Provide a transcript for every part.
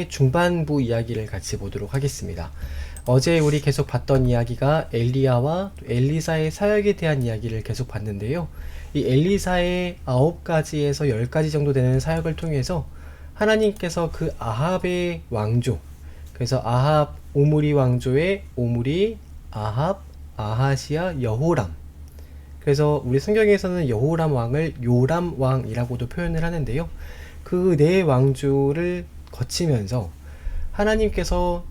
중반부 이야기를 같이 보도록 하겠습니다. 어제 우리 계속 봤던 이야기가 엘리야와 엘리사의 사역에 대한 이야기를 계속 봤는데요. 이 엘리사의 9가지에서 10가지 정도 되는 사역을 통해서 하나님께서 그 아합의 왕조, 그래서 아합 오므리 왕조의 오므리, 아합, 아하시아, 여호람, 그래서 우리 성경에서는 여호람 왕을 요람 왕이라고도 표현을 하는데요. 그 네 왕조를 거치면서 하나님께서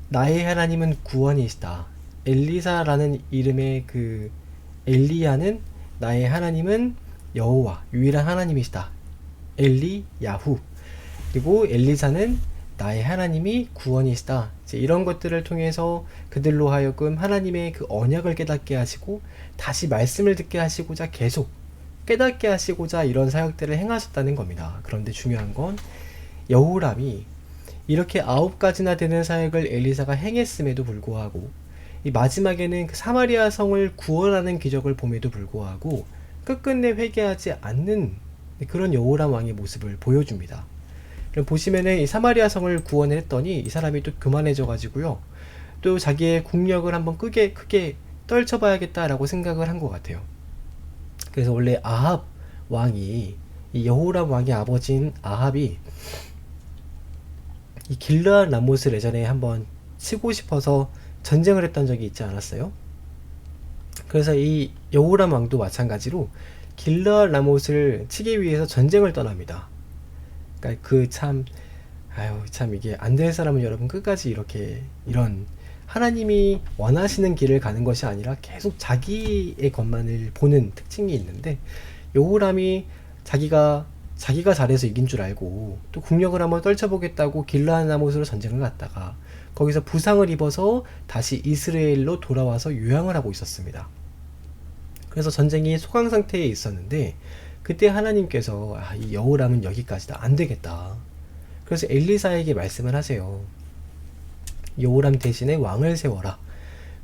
나의 하나님은 구원이시다. 엘리사라는 이름의 그 엘리야는 나의 하나님은 여호와 유일한 하나님이시다. 엘리야후. 그리고 엘리사는 나의 하나님이 구원이시다. 이제 이런 것들을 통해서 그들로 하여금 하나님의 그 언약을 깨닫게 하시고 다시 말씀을 듣게 하시고자 계속 깨닫게 하시고자 이런 사역들을 행하셨다는 겁니다. 그런데 중요한 건 여호람이 이렇게 9가지나 되는 사역을 엘리사가 행했음에도 불구하고 이 마지막에는 그 사마리아 성을 구원하는 기적을 봄에도 불구하고 끝끝내 회개하지 않는 그런 여호람 왕의 모습을 보여줍니다. 보시면은 이 사마리아 성을 구원했더니 이 사람이 또 교만해져 가지고요, 또 자기의 국력을 한번 크게 떨쳐봐야겠다라고 생각을 한 것 같아요. 그래서 원래 아합 왕이, 이 여호람 왕의 아버지인 아합이 이 길르앗 라못을 예전에 한번 치고 싶어서 전쟁을 했던 적이 있지 않았어요? 그래서 이 여호람 왕도 마찬가지로 길르앗 라못을 치기 위해서 전쟁을 떠납니다. 그러니까 참 이게 안 될 사람은 여러분 끝까지 이런 하나님이 원하시는 길을 가는 것이 아니라 계속 자기의 것만을 보는 특징이 있는데, 여호람이 자기가 잘해서 이긴 줄 알고 또 국력을 한번 떨쳐보겠다고 길르앗 라못으로 전쟁을 갔다가 거기서 부상을 입어서 다시 이스라엘로 돌아와서 요양을 하고 있었습니다. 그래서 전쟁이 소강 상태에 있었는데 그때 하나님께서 이 여호람은 여기까지다, 안 되겠다. 그래서 엘리사에게 말씀을 하세요. 여호람 대신에 왕을 세워라.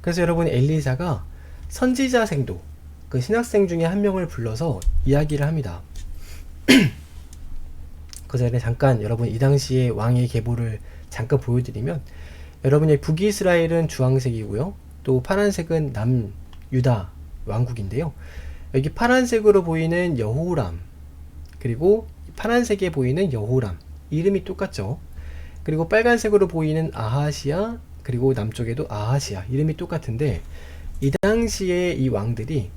그래서 여러분, 엘리사가 선지자 생도, 그 신학생 중에 한 명을 불러서 이야기를 합니다. 그 전에 잠깐 여러분 이 당시의 왕의 계보를 잠깐 보여드리면, 여러분의 북이스라엘은 주황색이고요, 또 파란색은 남유다 왕국인데요. 여기 파란색으로 보이는 여호람, 그리고 파란색에 보이는 여호람, 이름이 똑같죠. 그리고 빨간색으로 보이는 아하시아, 그리고 남쪽에도 아하시아, 이름이 똑같은데, 이 당시에 이 왕들이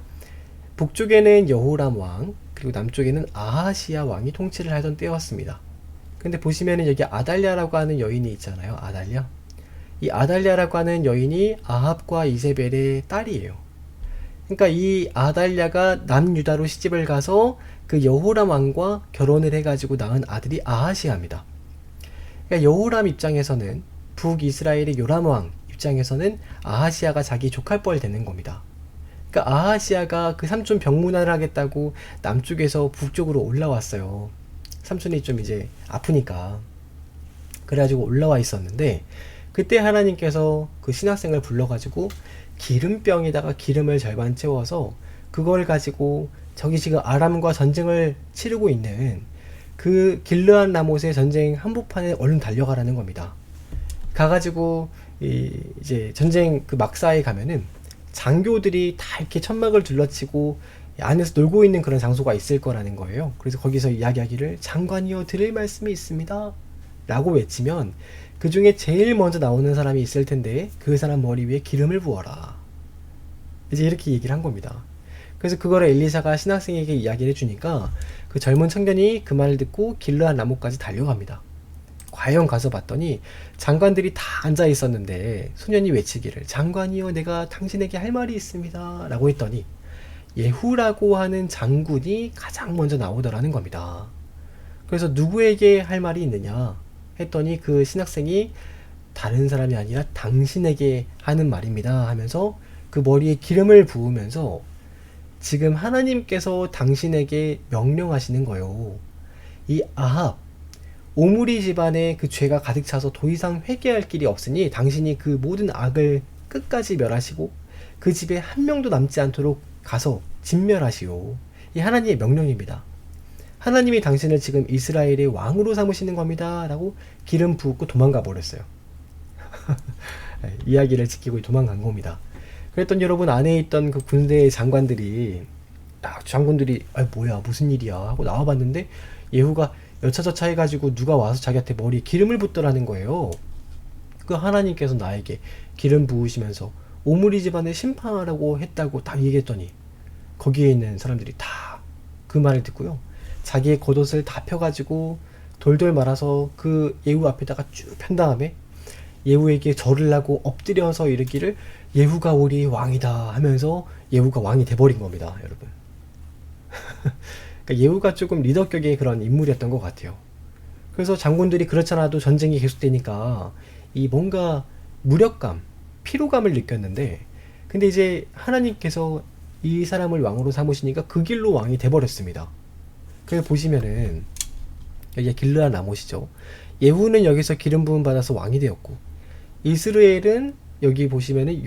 북쪽에는 여호람 왕, 그리고 남쪽에는 아하시아 왕이 통치를 하던 때였습니다. 근데 보시면은 여기 아달랴라고 하는 여인이 있잖아요. 아달랴. 이 아달랴라고 하는 여인이 아합과 이세벨의 딸이에요. 그러니까 이 아달랴가 남유다로 시집을 가서 그 여호람 왕과 결혼을 해가지고 낳은 아들이 아하시아입니다. 그러니까 여호람 입장에서는, 북이스라엘의 요람 왕 입장에서는 아하시아가 자기 조카뻘 되는 겁니다. 그러니까 아하시아가 그 삼촌 병문안을 하겠다고 남쪽에서 북쪽으로 올라왔어요. 삼촌이 좀 이제 아프니까. 그래가지고 올라와 있었는데, 그때 하나님께서 그 신학생을 불러가지고 기름병에다가 기름을 절반 채워서 그걸 가지고 저기 지금 아람과 전쟁을 치르고 있는 그 길르앗 라못의 전쟁 한복판에 얼른 달려가라는 겁니다. 가가지고 이제 전쟁 그 막사에 가면은 장교들이 다 이렇게 천막을 둘러치고 안에서 놀고 있는 그런 장소가 있을 거라는 거예요. 그래서 거기서 이야기하기를, 장관이여 드릴 말씀이 있습니다 라고 외치면 그 중에 제일 먼저 나오는 사람이 있을 텐데 그 사람 머리 위에 기름을 부어라, 이제 이렇게 얘기를 한 겁니다. 그래서 그거를 엘리사가 신학생에게 이야기를 해주니까 그 젊은 청년이 그 말을 듣고 길르앗 라못까지 달려갑니다. 과연 가서 봤더니 장관들이 다 앉아 있었는데 소년이 외치기를, 장관이여 내가 당신에게 할 말이 있습니다 라고 했더니 예후라고 하는 장군이 가장 먼저 나오더라는 겁니다. 그래서 누구에게 할 말이 있느냐 했더니 그 신학생이 다른 사람이 아니라 당신에게 하는 말입니다 하면서 그 머리에 기름을 부으면서 지금 하나님께서 당신에게 명령하시는 거예요. 이 아합 오므리 집안에 그 죄가 가득 차서 더 이상 회개할 길이 없으니 당신이 그 모든 악을 끝까지 멸하시고 그 집에 한 명도 남지 않도록 가서 진멸하시오. 이 하나님의 명령입니다. 하나님이 당신을 지금 이스라엘의 왕으로 삼으시는 겁니다 라고 기름 부었고 도망가 버렸어요. 이야기를 지키고 도망간 겁니다. 그랬더니 여러분, 안에 있던 그 군대 장관들이 뭐야 무슨 일이야 하고 나와봤는데, 예후가 여차저차 해가지고 누가 와서 자기한테 머리에 기름을 붓더라는 거예요. 그 하나님께서 나에게 기름 부으시면서 오므리 집안을 심판하라고 했다고 딱 얘기했더니, 거기에 있는 사람들이 다 그 말을 듣고요, 자기의 겉옷을 다 펴가지고 돌돌 말아서 그 예후 앞에다가 쭉 편 다음에 예후에게 절을 하고 엎드려서 이르기를 예후가 우리 왕이다 하면서 예후가 왕이 돼버린 겁니다, 여러분. 그러니까 예후가 조금 리더격의 그런 인물이었던 것 같아요. 그래서 장군들이 그렇잖아도 전쟁이 계속되니까 이 뭔가 무력감, 피로감을 느꼈는데, 근데 이제 하나님께서 이 사람을 왕으로 삼으시니까 그 길로 왕이 돼버렸습니다. 그래서 보시면은 여기가 길르앗 라못이죠. 예후는 여기서 기름 부음 받아서 왕이 되었고, 이스라엘은 여기 보시면은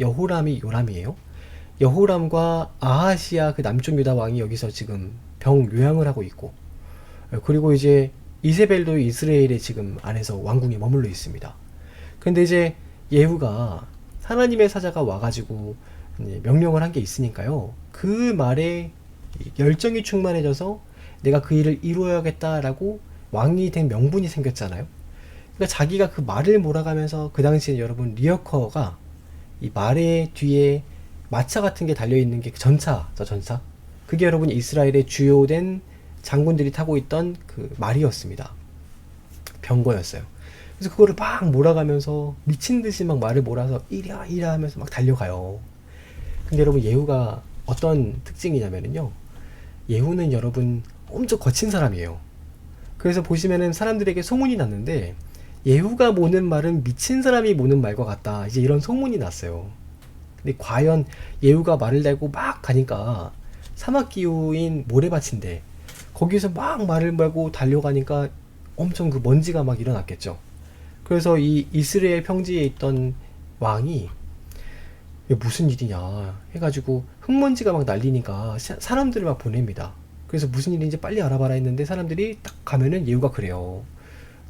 여호람이 요람이에요. 여호람과 아하시아 그 남쪽 유다 왕이 여기서 지금 병 요양을 하고 있고, 그리고 이제 이세벨도 이스라엘의 지금 안에서 왕궁에 머물러 있습니다. 근데 이제 예후가 하나님의 사자가 와가지고 명령을 한 게 있으니까요, 그 말에 열정이 충만해져서 내가 그 일을 이루어야겠다라고 왕이 된 명분이 생겼잖아요. 그러니까 자기가 그 말을 몰아가면서, 그 당시에 여러분 리어커가 이 말의 뒤에 마차 같은 게 달려있는 게 전차죠, 전차. 그게 여러분 이스라엘의 주요된 장군들이 타고 있던 그 말이었습니다. 병거였어요. 그래서 그거를 막 몰아가면서 미친듯이 막 말을 몰아서 이랴 이랴 하면서 막 달려가요. 근데 여러분, 예후가 어떤 특징이냐면요, 예후는 여러분 엄청 거친 사람이에요. 그래서 보시면은 사람들에게 소문이 났는데, 예후가 모는 말은 미친 사람이 모는 말과 같다, 이제 이런 소문이 났어요. 근데 과연 예후가 말을 달고 막 가니까 사막 기후인 모래밭인데 거기서 막 말을 말고 달려가니까 엄청 그 먼지가 막 일어났겠죠. 그래서 이 이스라엘 평지에 있던 왕이 이게 무슨 일이냐 해가지고 흙먼지가 막 날리니까 사람들을 막 보냅니다. 그래서 무슨 일인지 빨리 알아봐라 했는데, 사람들이 딱 가면은 예후가 그래요.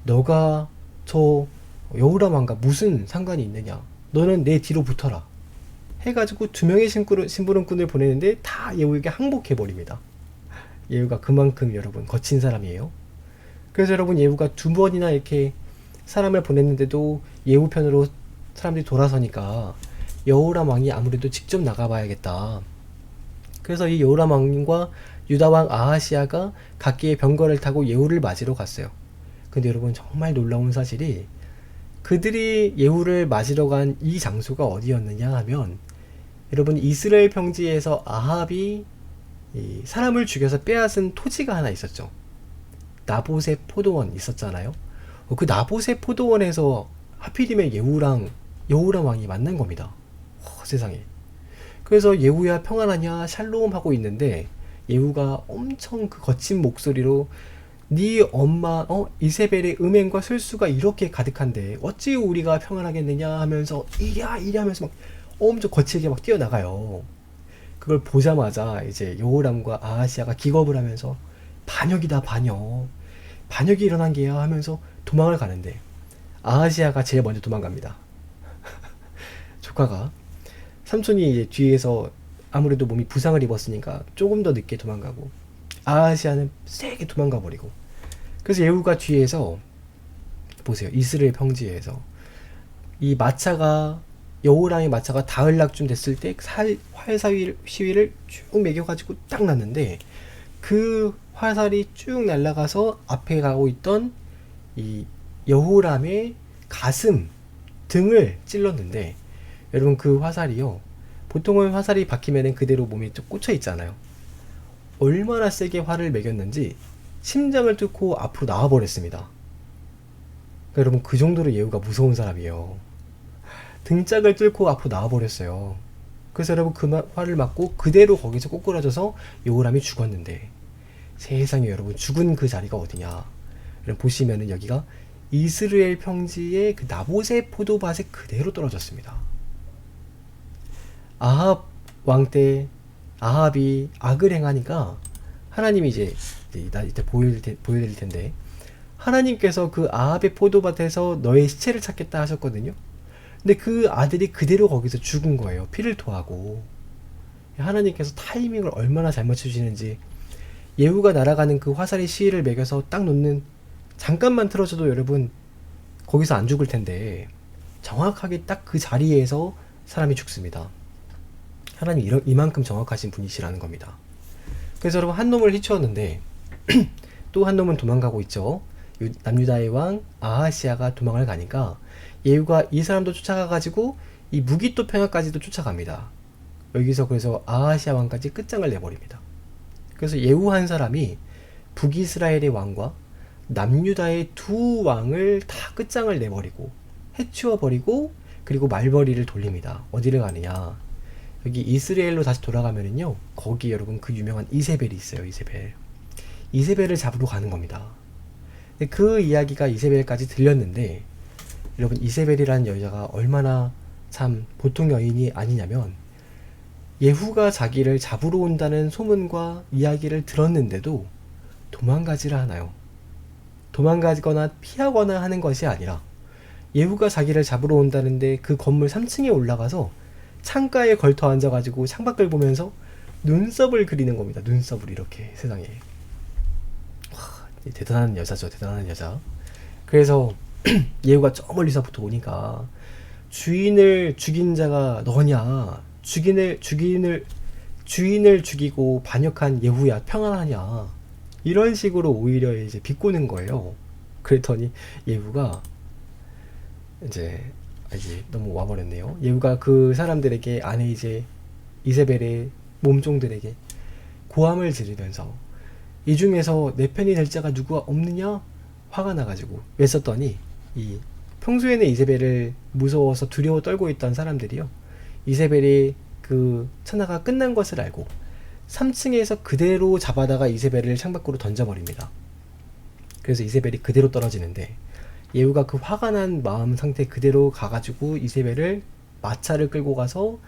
너가 저 여호람 왕과 무슨 상관이 있느냐, 너는 내 뒤로 붙어라 해가지고 2명의 심부름꾼을 보내는데 다 예후에게 항복해버립니다. 예후가 그만큼 여러분 거친 사람이에요. 그래서 여러분, 예후가 2번이나 이렇게 사람을 보냈는데도 예후 편으로 사람들이 돌아서니까 여호람 왕이 아무래도 직접 나가봐야겠다. 그래서 이 여호람 왕과 유다 왕 아하시아가 각기의 병거를 타고 예후를 맞으러 갔어요. 근데 여러분, 정말 놀라운 사실이, 그들이 예후를 맞으러 간 이 장소가 어디였느냐 하면, 여러분 이스라엘 평지에서 아합이 이 사람을 죽여서 빼앗은 토지가 하나 있었죠. 나봇의 포도원 있었잖아요. 그 나봇의 포도원에서 하필이면 여호람 왕이 만난 겁니다. 세상에. 그래서 예후야 평안하냐 샬롬 하고 있는데, 예후가 엄청 그 거친 목소리로 네 엄마 이세벨의 음행과 술수가 이렇게 가득한데 어찌 우리가 평안하겠느냐 하면서 이랴 하면서 막 엄청 거칠게 막 뛰어나가요. 그걸 보자마자 이제 여호람과 아하시아가 기겁을 하면서 반역이다, 반역이 일어난 게야 하면서 도망을 가는데, 아하시아가 제일 먼저 도망갑니다. 조카가, 삼촌이 이제 뒤에서 아무래도 몸이 부상을 입었으니까 조금 더 늦게 도망가고, 아하시아는 세게 도망가 버리고. 그래서 예후가 뒤에서 보세요, 이스라엘 평지에서 이 마차가, 여호람의 마차가 다을락쯤 됐을 때 활사위를 쭉 매겨가지고 딱 났는데, 그 화살이 쭉 날아가서 앞에 가고 있던 이 여호람의 가슴, 등을 찔렀는데, 여러분 그 화살이요, 보통은 화살이 박히면 그대로 몸에 좀 꽂혀 있잖아요. 얼마나 세게 활을 매겼는지 심장을 뚫고 앞으로 나와 버렸습니다. 그러니까 여러분, 그 정도로 예후가 무서운 사람이에요. 등짝을 뚫고 앞으로 나와 버렸어요. 그래서 여러분, 그 활을 맞고 그대로 거기서 꼬꾸라져서 여호람이 죽었는데, 세상에 여러분, 죽은 그 자리가 어디냐. 여러분 보시면은 여기가 이스라엘 평지의 그 나봇의 포도밭에 그대로 떨어졌습니다. 아합 왕 때 아합이 악을 행하니까 하나님이 이제 이때 보여드릴 텐데, 하나님께서 그 아합의 포도밭에서 너의 시체를 찾겠다 하셨거든요. 근데 그 아들이 그대로 거기서 죽은 거예요. 피를 토하고. 하나님께서 타이밍을 얼마나 잘 맞추시는지, 예후가 날아가는 그 화살의 시위를 매겨서 딱 놓는, 잠깐만 틀어져도 여러분 거기서 안 죽을 텐데 정확하게 딱 그 자리에서 사람이 죽습니다. 하나님 이만큼 정확하신 분이시라는 겁니다. 그래서 여러분, 한 놈을 해치웠는데 또 한 놈은 도망가고 있죠. 남유다의 왕 아하시아가 도망을 가니까 예후가 이 사람도 쫓아가가지고 이 무기토 평야까지도 쫓아갑니다. 여기서 그래서 아하시아 왕까지 끝장을 내버립니다. 그래서 예후 한 사람이 북이스라엘의 왕과 남유다의 두 왕을 다 끝장을 내버리고 해치워버리고, 그리고 말벌이를 돌립니다. 어디를 가느냐, 여기 이스라엘로 다시 돌아가면은요, 거기 여러분 그 유명한 이세벨이 있어요. 이세벨을 잡으러 가는 겁니다. 근데 그 이야기가 이세벨까지 들렸는데, 여러분 이세벨이라는 여자가 얼마나 참 보통 여인이 아니냐면, 예후가 자기를 잡으러 온다는 소문과 이야기를 들었는데도 도망가지를 않아요. 도망가거나 피하거나 하는 것이 아니라, 예후가 자기를 잡으러 온다는데 그 건물 3층에 올라가서 창가에 걸터 앉아가지고 창밖을 보면서 눈썹을 그리는 겁니다. 눈썹을 이렇게. 세상에. 와, 대단한 여자죠. 대단한 여자. 그래서 예후가 저 멀리서부터 오니까, 주인을 죽인 자가 너냐, 주인을 죽이고 반역한 예후야, 평안하냐, 이런 식으로 오히려 이제 비꼬는 거예요. 그랬더니 예후가 이제 너무 와버렸네요. 예후가 그 사람들에게, 안에 이제 이세벨의 몸종들에게 고함을 지르면서, 이 중에서 내 편이 될 자가 누구가 없느냐, 화가 나가지고 외쳤더니, 이 평소에는 이세벨을 무서워서 두려워 떨고 있던 사람들이요, 이세벨의 그 천하가 끝난 것을 알고 3층에서 그대로 잡아다가 이세벨을 창밖으로 던져버립니다. 그래서 이세벨이 그대로 떨어지는데, 예후가 그 화가 난 마음 상태 그대로 가가지고 이세벨을 마차를 끌고 가서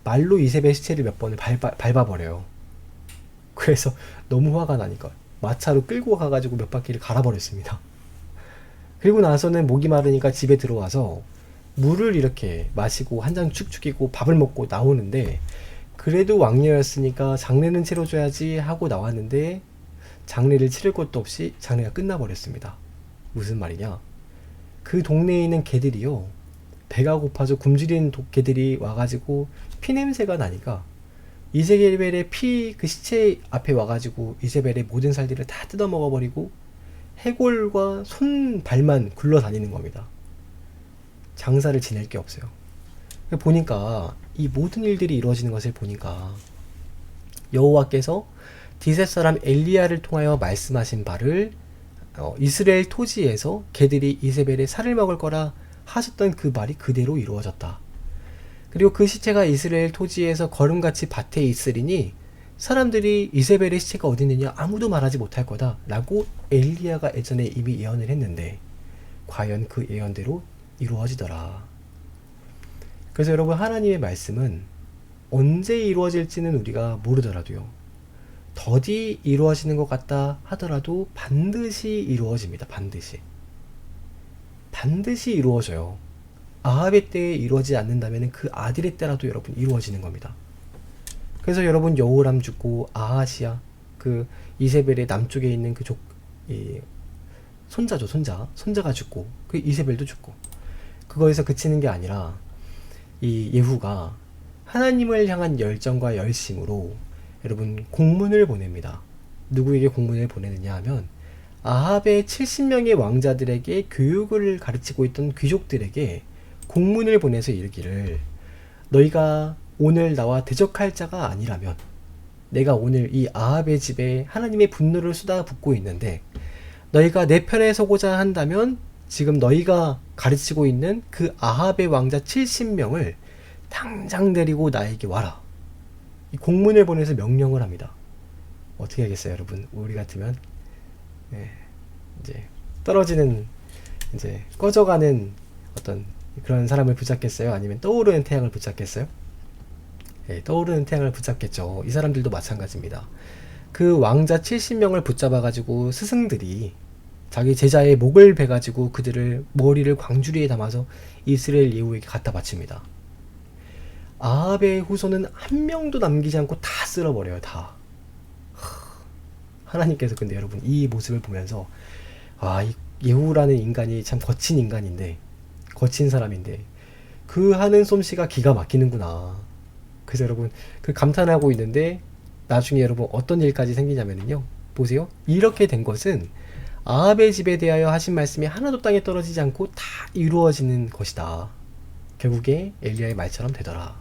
말로 이세벨 시체를 몇 번을 밟아버려요. 그래서 너무 화가 나니까 마차로 끌고 가가지고 몇 바퀴를 갈아버렸습니다. 그리고 나서는 목이 마르니까 집에 들어와서 물을 이렇게 마시고 한 잔 축 죽이고 밥을 먹고 나오는데, 그래도 왕녀였으니까 장례는 치러줘야지 하고 나왔는데, 장례를 치를 것도 없이 장례가 끝나버렸습니다. 무슨 말이냐, 그 동네에 있는 개들이요, 배가 고파서 굶주린 개들이 와가지고 피냄새가 나니까 이세벨의 그 시체 앞에 와가지고 이세벨의 모든 살들을 다 뜯어먹어버리고 해골과 손발만 굴러다니는 겁니다. 장사를 지낼 게 없어요. 보니까 이 모든 일들이 이루어지는 것을 보니까, 여호와께서 디셋 사람 엘리야를 통하여 말씀하신 바를 이스라엘 토지에서 개들이 이세벨의 살을 먹을 거라 하셨던 그 말이 그대로 이루어졌다. 그리고 그 시체가 이스라엘 토지에서 거름같이 밭에 있으리니 사람들이 이세벨의 시체가 어디 있느냐 아무도 말하지 못할 거다 라고 엘리야가 예전에 이미 예언을 했는데, 과연 그 예언대로 이루어지더라. 그래서 여러분, 하나님의 말씀은 언제 이루어질지는 우리가 모르더라도요, 더디 이루어지는 것 같다 하더라도 반드시 이루어집니다. 반드시 이루어져요. 아합의 때에 이루어지지 않는다면 그 아들의 때라도 여러분 이루어지는 겁니다. 그래서 여러분, 여호람 죽고 아하시아, 그 이세벨의 남쪽에 있는 그 손자죠. 손자가 죽고 그 이세벨도 죽고, 그거에서 그치는 게 아니라 이 예후가 하나님을 향한 열정과 열심으로 여러분 공문을 보냅니다. 누구에게 공문을 보내느냐 하면, 아합의 70명의 왕자들에게 교육을 가르치고 있던 귀족들에게 공문을 보내서 이르기를, 너희가 오늘 나와 대적할 자가 아니라면, 내가 오늘 이 아합의 집에 하나님의 분노를 쏟아붓고 있는데, 너희가 내 편에 서고자 한다면 지금 너희가 가르치고 있는 그 아합의 왕자 70명을 당장 데리고 나에게 와라. 이 공문을 보내서 명령을 합니다. 어떻게 하겠어요, 여러분? 우리 같으면 이제 떨어지는, 이제 꺼져가는 어떤 그런 사람을 붙잡겠어요? 아니면 떠오르는 태양을 붙잡겠어요? 떠오르는 태양을 붙잡겠죠. 이 사람들도 마찬가지입니다. 그 왕자 70명을 붙잡아가지고 스승들이 자기 제자의 목을 베가지고 그들을 머리를 광주리에 담아서 이스라엘 예후에게 갖다 바칩니다. 아합의 후손은 한 명도 남기지 않고 다 쓸어버려요. 다. 하나님께서 근데 여러분 이 모습을 보면서 이 예후라는 인간이 참 거친 인간인데, 거친 사람인데 그 하는 솜씨가 기가 막히는구나. 그래서 여러분 그 감탄하고 있는데 나중에 여러분 어떤 일까지 생기냐면요, 보세요. 이렇게 된 것은 아합의 집에 대하여 하신 말씀이 하나도 땅에 떨어지지 않고 다 이루어지는 것이다. 결국에 엘리야의 말처럼 되더라.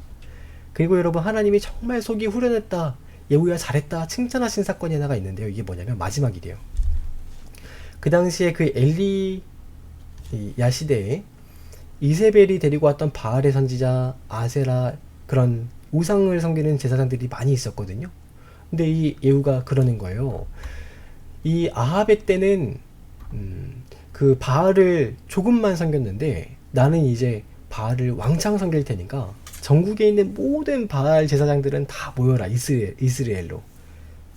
그리고 여러분 하나님이 정말 속이 후련했다, 예후야 잘했다 칭찬하신 사건이 하나가 있는데요. 이게 뭐냐면 마지막이래요. 그 당시에 그 엘리야 시대에 이세벨이 데리고 왔던 바알의 선지자 아세라, 그런 우상을 섬기는 제사장들이 많이 있었거든요. 근데 이 예후가 그러는 거예요. 이 아합의 때는 그 바알을 조금만 섬겼는데 나는 이제 바알을 왕창 섬길 테니까 전국에 있는 모든 바알 제사장들은 다 모여라. 이스라엘로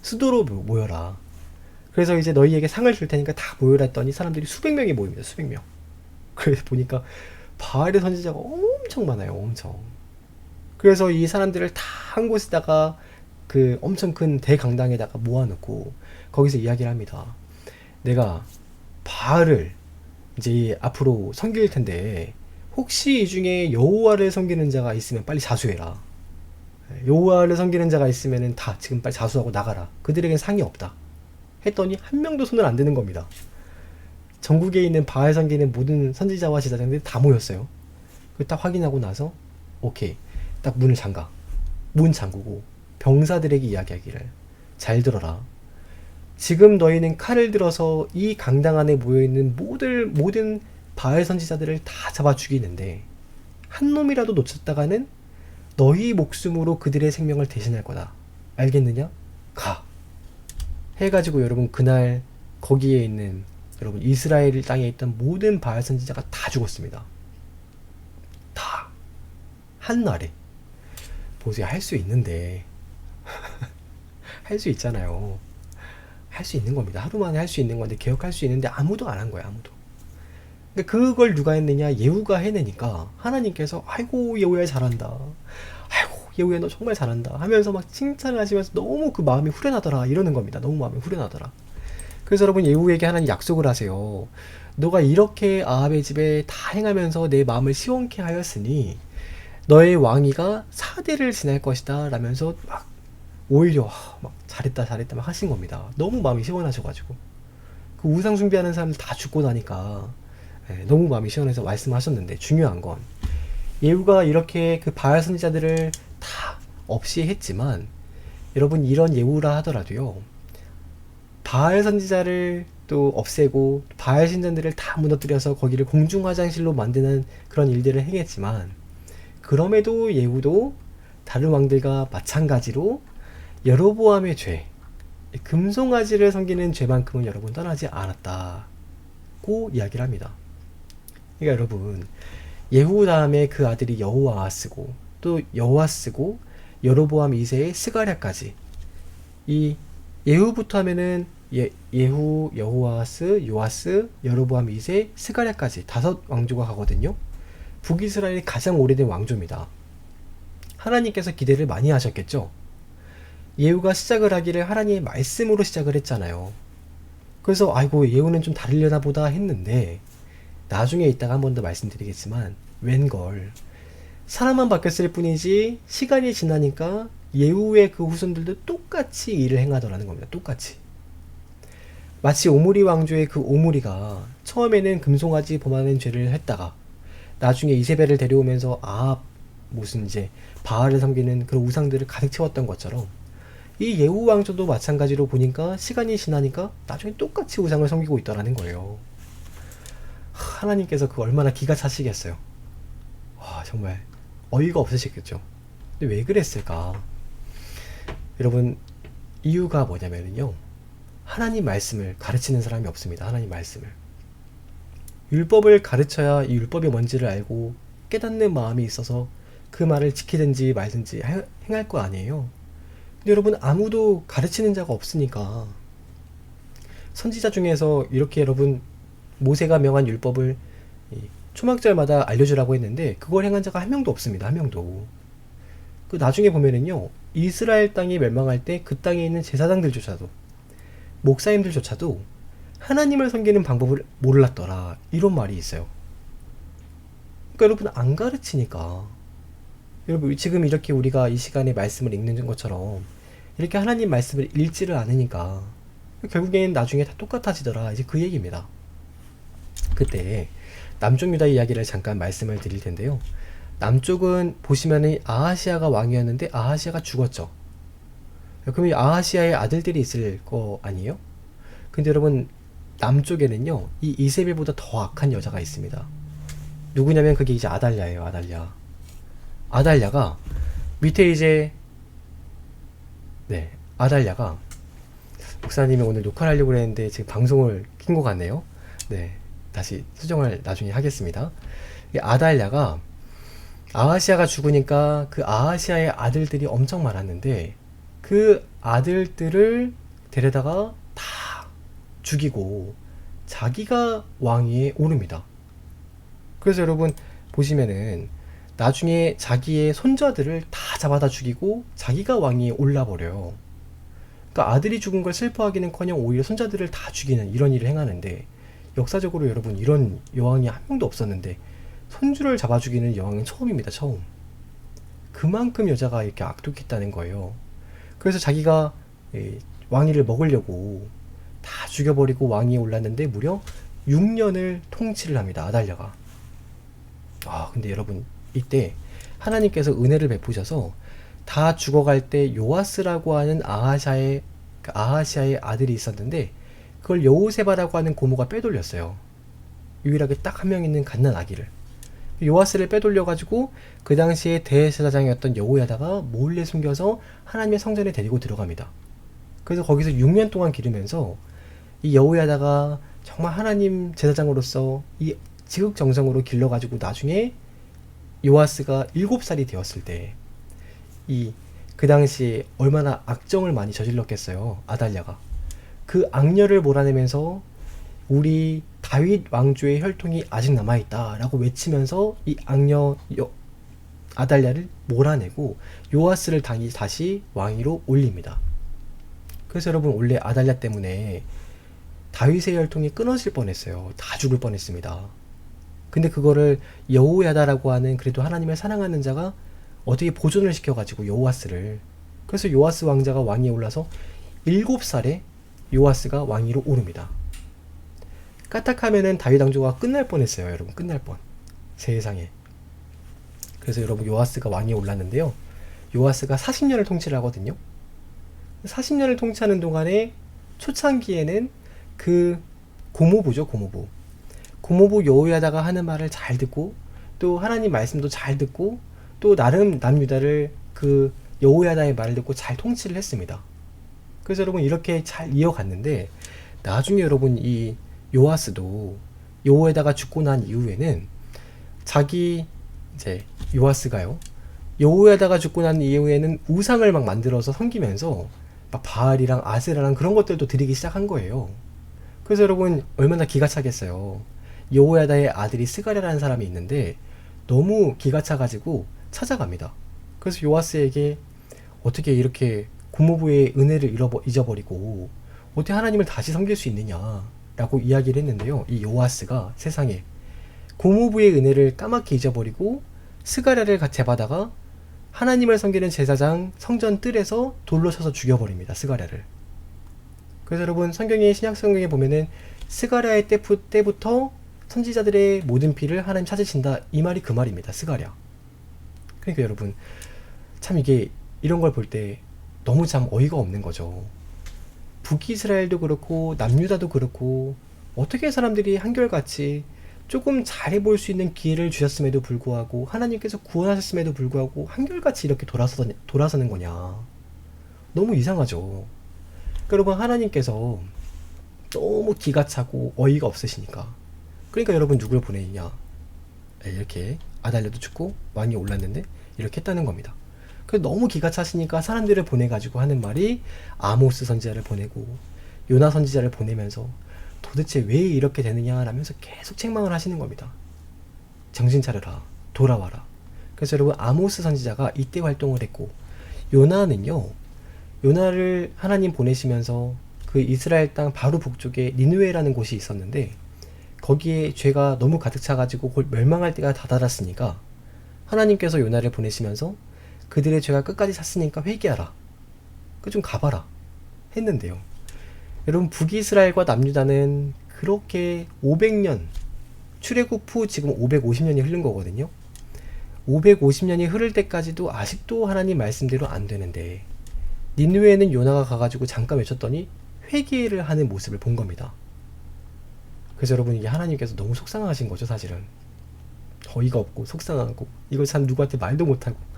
수도로 모여라. 그래서 이제 너희에게 상을 줄 테니까 다 모여라 했더니 사람들이 수백 명이 모입니다. 수백 명. 그래서 보니까 바알의 선지자가 엄청 많아요. 엄청. 그래서 이 사람들을 다 한 곳에다가 그 엄청 큰 대강당에다가 모아놓고 거기서 이야기를 합니다. 내가 바알을 이제 앞으로 섬길 텐데 혹시 이 중에 여호와를 섬기는 자가 있으면 빨리 자수해라. 여호와를 섬기는 자가 있으면은 다 지금 빨리 자수하고 나가라. 그들에겐 상이 없다. 했더니 한 명도 손을 안 드는 겁니다. 전국에 있는 바알 섬기는 모든 선지자와 제사장들이 다 모였어요. 그 딱 확인하고 나서 오케이, 딱 문을 잠가. 문 잠그고 병사들에게 이야기하기를, 잘 들어라. 지금 너희는 칼을 들어서 이 강당 안에 모여있는 모든 바알 선지자들을 다 잡아 죽이는데 한 놈이라도 놓쳤다가는 너희 목숨으로 그들의 생명을 대신할 거다. 알겠느냐? 가. 해가지고 여러분 그날 거기에 있는 여러분 이스라엘 땅에 있던 모든 바알 선지자가 다 죽었습니다. 다. 한날에. 보세요. 할 수 있는데 할 수 있잖아요. 할 수 있는 겁니다. 하루 만에 할 수 있는 건데, 개혁할 수 있는데 아무도 안 한 거야. 아무도. 그러니까 그걸 누가 했느냐? 예후가 해내니까 하나님께서 아이고 예후야 잘한다, 아이고 예후야 너 정말 잘한다 하면서 막 칭찬을 하시면서 너무 그 마음이 후련하더라 이러는 겁니다. 너무 마음이 후련하더라. 그래서 여러분 예후에게 하나님 약속을 하세요. 너가 이렇게 아합의 집에 다 행하면서 내 마음을 시원케 하였으니 너의 왕위가 4대를 지날 것이다 라면서 막 오히려 막 잘했다 막 하신 겁니다. 너무 마음이 시원하셔가지고 그 우상 숭배하는 사람들 다 죽고 나니까 너무 마음이 시원해서 말씀하셨는데, 중요한 건 예후가 이렇게 그 바알 선지자들을 다 없이 했지만 여러분 이런 예후라 하더라도요, 바알 선지자를 또 없애고 바알 신전들을 다 무너뜨려서 거기를 공중 화장실로 만드는 그런 일들을 행했지만 그럼에도 예후도 다른 왕들과 마찬가지로 여로보암의 죄, 금송아지를 섬기는 죄만큼은 여러분 떠나지 않았다고 이야기를 합니다. 그러니까 여러분 예후 다음에 그 아들이 여호아스고 또 여호아스고 여로보암 2세의 스가랴까지, 이 예후부터 하면은 예후, 여호아스, 요아스, 여로보암 2세, 스가랴까지 5 왕조가 가거든요. 북이스라엘이 가장 오래된 왕조입니다. 하나님께서 기대를 많이 하셨겠죠. 예후가 시작을 하기를 하나님의 말씀으로 시작을 했잖아요. 그래서 아이고 예후는 좀 다르려나 보다 했는데 나중에 이따가 한 번 더 말씀드리겠지만 웬걸 사람만 바뀌었을 뿐이지 시간이 지나니까 예후의 그 후손들도 똑같이 일을 행하더라는 겁니다. 똑같이. 마치 오므리 왕조의 그 오므리가 처음에는 금송아지 범하는 죄를 했다가 나중에 이세벨을 데려오면서 무슨 이제 바알을 섬기는 그런 우상들을 가득 채웠던 것처럼 이 예후 왕조도 마찬가지로 보니까 시간이 지나니까 나중에 똑같이 우상을 섬기고 있더라는 거예요. 하나님께서 그 얼마나 기가 차시겠어요. 와, 정말 어이가 없으시겠죠. 근데 왜 그랬을까? 여러분 이유가 뭐냐면요, 하나님 말씀을 가르치는 사람이 없습니다. 하나님 말씀을. 율법을 가르쳐야 이 율법이 뭔지를 알고 깨닫는 마음이 있어서 그 말을 지키든지 말든지 행할 거 아니에요. 근데 여러분 아무도 가르치는 자가 없으니까 선지자 중에서 이렇게 여러분 모세가 명한 율법을 초막절마다 알려주라고 했는데 그걸 행한 자가 한 명도 없습니다. 한 명도. 그 나중에 보면은요, 이스라엘 땅이 멸망할 때 그 땅에 있는 제사장들조차도, 목사님들조차도 하나님을 섬기는 방법을 몰랐더라, 이런 말이 있어요. 그러니까 여러분 안 가르치니까, 여러분 지금 이렇게 우리가 이 시간에 말씀을 읽는 것처럼 이렇게 하나님 말씀을 읽지를 않으니까 결국에는 나중에 다 똑같아지더라, 이제 그 얘기입니다. 그때 남쪽 유다 이야기를 잠깐 말씀을 드릴 텐데요. 남쪽은 보시면은 아하시아가 왕이었는데 아하시아가 죽었죠. 그럼 이 아하시아의 아들들이 있을 거 아니에요? 근데 여러분 남쪽에는요, 이 이세벨보다 더 악한 여자가 있습니다. 누구냐면 그게 이제 아달랴예요. 아달랴. 아달랴가 밑에 이제 아달랴가 목사님이 오늘 녹화를 하려고 했는데 지금 방송을 킨 것 같네요. 네, 다시 수정을 나중에 하겠습니다. 이 아달랴가 아하시아가 죽으니까 그 아하시아의 아들들이 엄청 많았는데 그 아들들을 데려다가 다 죽이고 자기가 왕위에 오릅니다. 그래서 여러분 보시면은 나중에 자기의 손자들을 다 잡아다 죽이고 자기가 왕위에 올라버려요. 그러니까 아들이 죽은 걸 슬퍼하기는커녕 오히려 손자들을 다 죽이는 이런 일을 행하는데, 역사적으로 여러분 이런 여왕이 한 명도 없었는데 손주를 잡아 죽이는 여왕은 처음입니다. 처음. 그만큼 여자가 이렇게 악독했다는 거예요. 그래서 자기가 왕위를 먹으려고 다 죽여버리고 왕위에 올랐는데 무려 6년을 통치를 합니다. 아달랴가. 근데 여러분 이때 하나님께서 은혜를 베푸셔서 다 죽어갈 때 요아스라고 하는 아하시아의 아들이 있었는데 그걸 여호세바라고 하는 고모가 빼돌렸어요. 유일하게 딱 한 명 있는 갓난 아기를. 요아스를 빼돌려가지고 그 당시에 대제사장이었던 여호야다가 몰래 숨겨서 하나님의 성전에 데리고 들어갑니다. 그래서 거기서 6년 동안 기르면서 이 여호야다가 정말 하나님 제사장으로서 이 지극정성으로 길러가지고 나중에 요아스가 7살이 되었을 때 그 당시에 얼마나 악정을 많이 저질렀겠어요. 아달랴가. 그 악녀를 몰아내면서 우리 다윗 왕조의 혈통이 아직 남아있다 라고 외치면서 이 악녀 아달랴를 몰아내고 요아스를 다시 왕위로 올립니다. 그래서 여러분 원래 아달랴 때문에 다윗의 혈통이 끊어질 뻔했어요. 다 죽을 뻔했습니다. 근데 그거를 여호야다라고 하는 그래도 하나님을 사랑하는 자가 어떻게 보존을 시켜가지고 요아스를, 그래서 요아스 왕자가 왕위에 올라서 7살에 요아스가 왕위로 오릅니다. 까딱하면은 다윗 왕조가 끝날 뻔했어요. 여러분 끝날 뻔. 세상에. 그래서 여러분 요아스가 왕위에 올랐는데요. 요아스가 40년을 통치를 하거든요. 40년을 통치하는 동안에 초창기에는 그 고모부죠. 고모부 여호야다가 하는 말을 잘 듣고 또 하나님 말씀도 잘 듣고 또 나름 남유다를 그 여호야다의 말을 듣고 잘 통치를 했습니다. 그래서 여러분 이렇게 잘 이어갔는데 나중에 여러분 이 요아스도 여호야다가 죽고 난 이후에는 자기 이제 요아스가요, 여호야다가 죽고 난 이후에는 우상을 막 만들어서 섬기면서 막 바알이랑 아세라랑 그런 것들도 드리기 시작한 거예요. 그래서 여러분 얼마나 기가 차겠어요. 여호야다의 아들이 스가랴라는 사람이 있는데 너무 기가 차가지고 찾아갑니다. 그래서 요아스에게 어떻게 이렇게 고모부의 은혜를 잊어버리고 어떻게 하나님을 다시 섬길 수 있느냐 라고 이야기를 했는데요. 이 요아스가 세상에 고모부의 은혜를 까맣게 잊어버리고 스가랴를 제바다가 하나님을 섬기는 제사장 성전 뜰에서 돌로 쳐서 죽여버립니다. 스가랴를. 그래서 여러분 성경의 신약 성경에 보면은 스가랴의 때부터 선지자들의 모든 피를 하나님 찾으신다, 이 말이 그 말입니다. 스가랴. 그러니까 여러분 참 이게 이런 걸 볼 때 너무 참 어이가 없는 거죠. 북이스라엘도 그렇고 남유다도 그렇고 어떻게 사람들이 한결같이 조금 잘해볼 수 있는 기회를 주셨음에도 불구하고 하나님께서 구원하셨음에도 불구하고 한결같이 이렇게 돌아서는 거냐. 너무 이상하죠. 여러분 하나님께서 너무 기가 차고 어이가 없으시니까 그러니까 여러분 누굴 보내냐, 이렇게 아달랴도 죽고 왕이 올랐는데 이렇게 했다는 겁니다. 그 너무 기가 차시니까 사람들을 보내가지고 하는 말이 아모스 선지자를 보내고 요나 선지자를 보내면서 도대체 왜 이렇게 되느냐라면서 계속 책망을 하시는 겁니다. 정신 차려라. 돌아와라. 그래서 여러분 아모스 선지자가 이때 활동을 했고 요나는요. 요나를 하나님 보내시면서 그 이스라엘 땅 바로 북쪽에 니느웨라는 곳이 있었는데 거기에 죄가 너무 가득 차가지고 곧 멸망할 때가 다다랐으니까 하나님께서 요나를 보내시면서 그들의 죄가 끝까지 찼으니까 회개하라. 그 좀 가봐라. 했는데요. 여러분 북이스라엘과 남유다는 그렇게 500년 출애굽 후 지금 550년이 흐른 거거든요. 550년이 흐를 때까지도 아직도 하나님 말씀대로 안 되는데 니느웨에는 요나가 가가지고 잠깐 외쳤더니 회개를 하는 모습을 본 겁니다. 그래서 여러분 이게 하나님께서 너무 속상하신 거죠. 사실은 어이가 없고 속상하고 이걸 참 누구한테 말도 못하고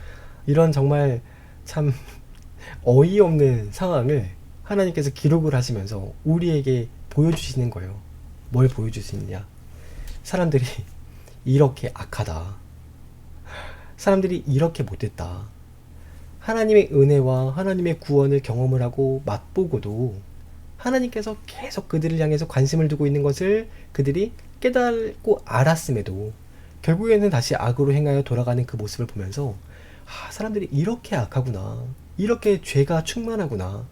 이런 정말 참 어이없는 상황을 하나님께서 기록을 하시면서 우리에게 보여주시는 거예요. 뭘 보여주시느냐. 사람들이 이렇게 악하다. 사람들이 이렇게 못됐다. 하나님의 은혜와 하나님의 구원을 경험을 하고 맛보고도 하나님께서 계속 그들을 향해서 관심을 두고 있는 것을 그들이 깨닫고 알았음에도 결국에는 다시 악으로 행하여 돌아가는 그 모습을 보면서 사람들이 이렇게 악하구나. 이렇게 죄가 충만하구나.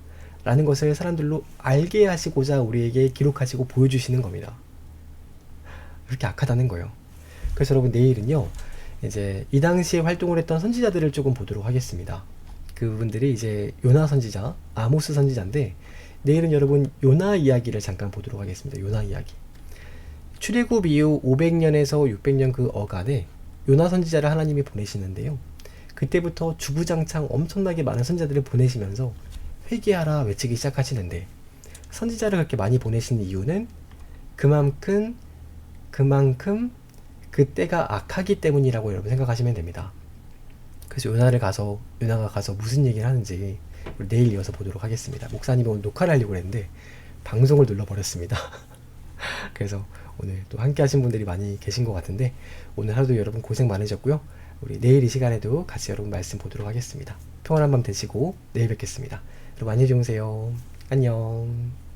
라는 것을 사람들로 알게 하시고자 우리에게 기록하시고 보여주시는 겁니다. 그렇게 악하다는 거예요. 그래서 여러분 내일은요. 이제 이 당시에 활동을 했던 선지자들을 조금 보도록 하겠습니다. 그분들이 이제 요나 선지자, 아모스 선지자인데 내일은 여러분 요나 이야기를 잠깐 보도록 하겠습니다. 요나 이야기. 출애굽 이후 500년에서 600년 그 어간에 요나 선지자를 하나님이 보내시는데요. 그때부터 주구장창 엄청나게 많은 선지자들을 보내시면서 회개하라 외치기 시작하시는데 선지자를 그렇게 많이 보내시는 이유는 그만큼 그때가 악하기 때문이라고 여러분 생각하시면 됩니다. 그래서 요나가 가서 무슨 얘기를 하는지 우리 내일 이어서 보도록 하겠습니다. 목사님이 오늘 녹화를 하려고 했는데 방송을 눌러버렸습니다. 그래서 오늘 또 함께 하신 분들이 많이 계신 것 같은데 오늘 하루도 여러분 고생 많으셨고요. 우리 내일 이 시간에도 같이 여러분 말씀 보도록 하겠습니다. 평안한 밤 되시고 내일 뵙겠습니다. 여러분 안녕히 주무세요. 안녕.